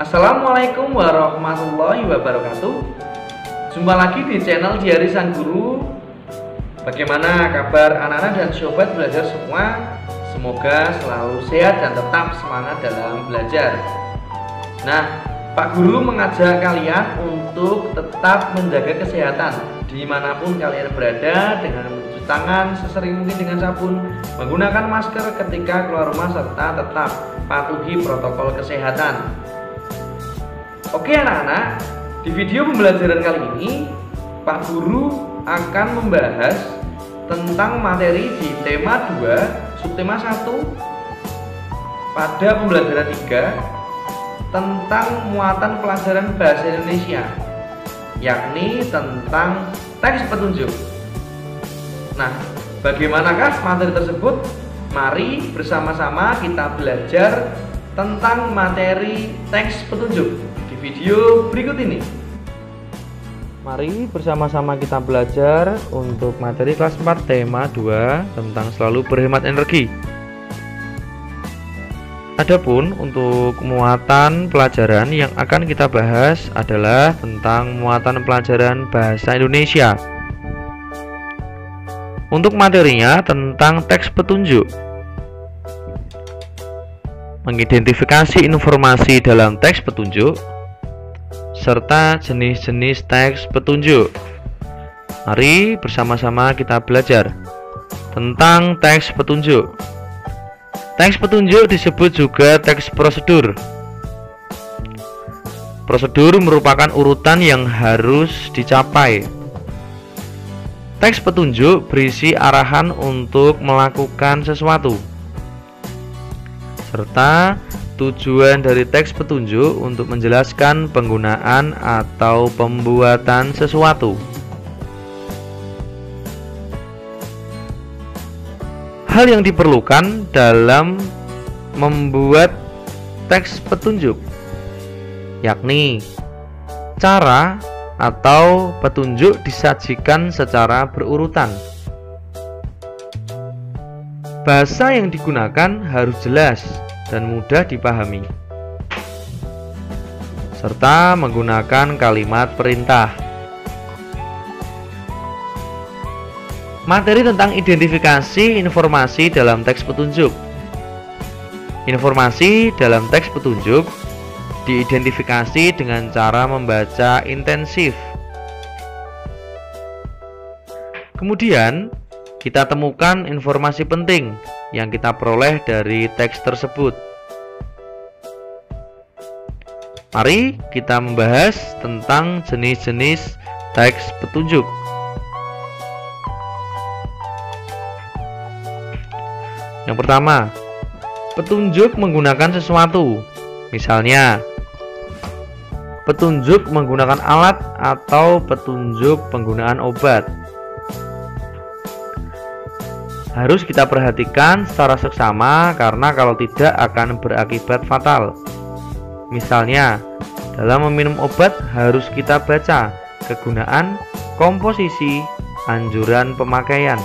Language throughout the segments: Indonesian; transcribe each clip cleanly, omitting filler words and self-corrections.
Assalamualaikum warahmatullahi wabarakatuh. Jumpa lagi di channel Diari Sang Guru. Bagaimana kabar anak-anak dan sobat belajar semua? Semoga selalu sehat dan tetap semangat dalam belajar. Nah, Pak Guru mengajak kalian untuk tetap menjaga kesehatan dimanapun kalian berada, dengan mencuci tangan sesering mungkin dengan sabun, menggunakan masker ketika keluar rumah, serta tetap patuhi protokol kesehatan. Oke anak-anak, di video pembelajaran kali ini Pak Guru akan membahas tentang materi di tema 2, subtema 1 pada pembelajaran 3 tentang muatan pelajaran bahasa Indonesia, yakni tentang teks petunjuk. Nah, bagaimanakah materi tersebut? Mari bersama-sama kita belajar tentang materi teks petunjuk video berikut ini. Mari bersama-sama kita belajar untuk materi kelas 4 tema 2 tentang selalu berhemat energi. Adapun untuk muatan pelajaran yang akan kita bahas adalah tentang muatan pelajaran bahasa Indonesia. Untuk materinya tentang teks petunjuk. Mengidentifikasi informasi dalam teks petunjuk serta jenis-jenis teks petunjuk. Mari bersama-sama kita belajar tentang teks petunjuk. Teks petunjuk disebut juga teks prosedur. Prosedur merupakan urutan yang harus dicapai. Teks petunjuk berisi arahan untuk melakukan sesuatu, serta tujuan dari teks petunjuk untuk menjelaskan penggunaan atau pembuatan sesuatu. Hal yang diperlukan dalam membuat teks petunjuk, yakni cara atau petunjuk disajikan secara berurutan. Bahasa yang digunakan harus jelas dan mudah dipahami, serta menggunakan kalimat perintah. Materi tentang identifikasi informasi dalam teks petunjuk. Informasi dalam teks petunjuk diidentifikasi dengan cara membaca intensif. Kemudian kita temukan informasi penting yang kita peroleh dari teks tersebut. Mari kita membahas tentang jenis-jenis teks petunjuk. Yang pertama, petunjuk menggunakan sesuatu. Misalnya, petunjuk menggunakan alat atau petunjuk penggunaan obat. Harus kita perhatikan secara seksama karena kalau tidak akan berakibat fatal. Misalnya, dalam meminum obat harus kita baca kegunaan, komposisi, anjuran pemakaian.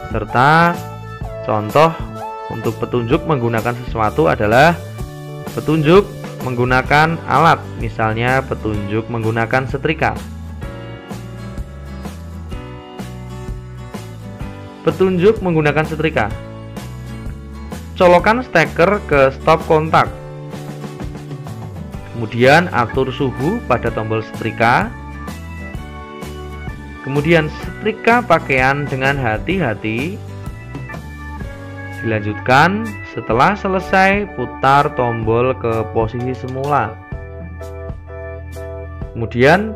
Serta contoh untuk petunjuk menggunakan sesuatu adalah petunjuk menggunakan alat, misalnya petunjuk menggunakan setrika. Petunjuk menggunakan setrika. Colokan steker ke stop kontak. Kemudian atur suhu pada tombol setrika. Kemudian setrika pakaian dengan hati-hati. Dilanjutkan, setelah selesai putar tombol ke posisi semula. Kemudian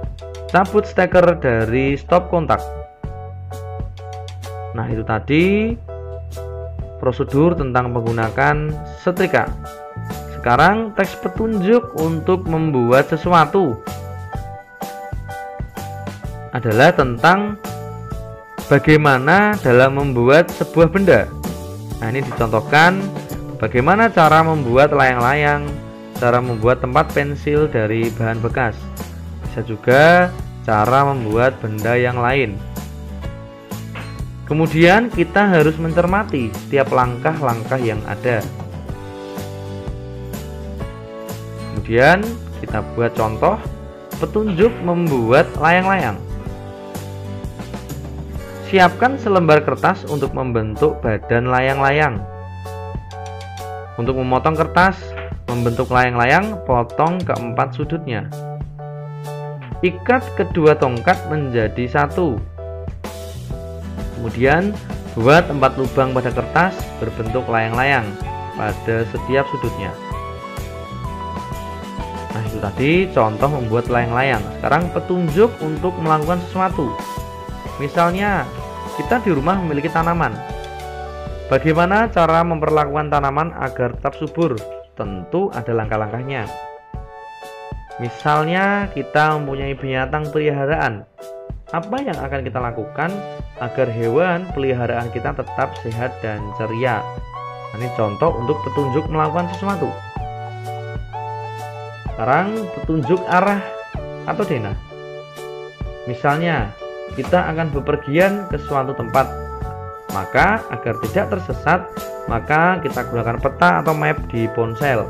cabut steker dari stop kontak. Nah, itu tadi prosedur tentang menggunakan setrika. Sekarang teks petunjuk untuk membuat sesuatu adalah tentang bagaimana dalam membuat sebuah benda. Nah, ini dicontohkan bagaimana cara membuat layang-layang, cara membuat tempat pensil dari bahan bekas. Bisa juga cara membuat benda yang lain. Kemudian kita harus mencermati setiap langkah-langkah yang ada. Kemudian kita buat contoh petunjuk membuat layang-layang. Siapkan selembar kertas untuk membentuk badan layang-layang. Untuk memotong kertas, membentuk layang-layang, potong keempat sudutnya. Ikat kedua tongkat menjadi satu. Kemudian buat 4 lubang pada kertas berbentuk layang-layang pada setiap sudutnya. Nah, itu tadi contoh membuat layang-layang. Sekarang petunjuk untuk melakukan sesuatu. Misalnya, kita di rumah memiliki tanaman. Bagaimana cara memperlakukan tanaman agar tetap subur? Tentu ada langkah-langkahnya. Misalnya, kita mempunyai binatang peliharaan. Apa yang akan kita lakukan agar hewan peliharaan kita tetap sehat dan ceria? Ini contoh untuk petunjuk melakukan sesuatu. Sekarang petunjuk arah atau denah. Misalnya, kita akan bepergian ke suatu tempat. Maka agar tidak tersesat, maka kita gunakan peta atau map di ponsel.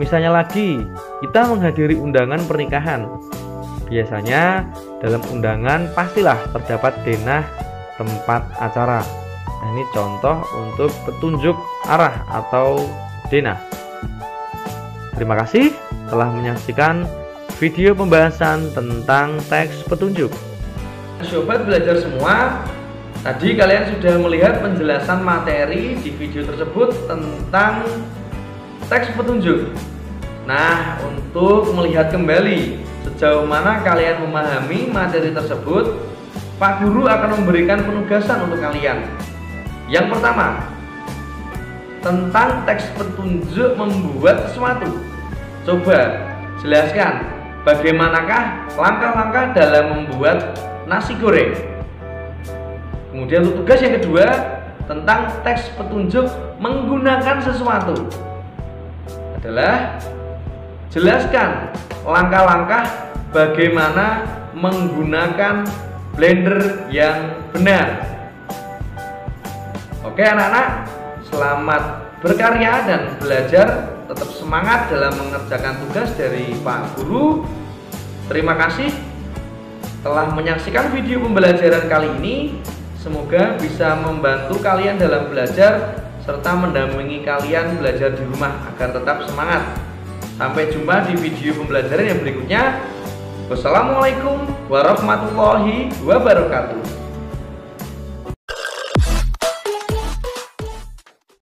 Misalnya lagi, kita menghadiri undangan pernikahan. Biasanya dalam undangan pastilah terdapat denah tempat acara. Nah, ini contoh untuk petunjuk arah atau denah. Terima kasih telah menyaksikan video pembahasan tentang teks petunjuk. Sobat belajar semua, tadi kalian sudah melihat penjelasan materi di video tersebut tentang teks petunjuk. Nah, untuk melihat kembali sejauh mana kalian memahami materi tersebut, Pak Guru akan memberikan penugasan untuk kalian. Yang pertama, tentang teks petunjuk membuat sesuatu. Coba jelaskan bagaimanakah langkah-langkah dalam membuat nasi goreng. Kemudian untuk tugas yang kedua, tentang teks petunjuk menggunakan sesuatu adalah jelaskan langkah-langkah bagaimana menggunakan blender yang benar. Oke anak-anak, selamat berkarya dan belajar. Tetap semangat dalam mengerjakan tugas dari Pak Guru. Terima kasih telah menyaksikan video pembelajaran kali ini. Semoga bisa membantu kalian dalam belajar serta mendampingi kalian belajar di rumah agar tetap semangat. Sampai jumpa di video pembelajaran yang berikutnya. Wassalamualaikum warahmatullahi wabarakatuh.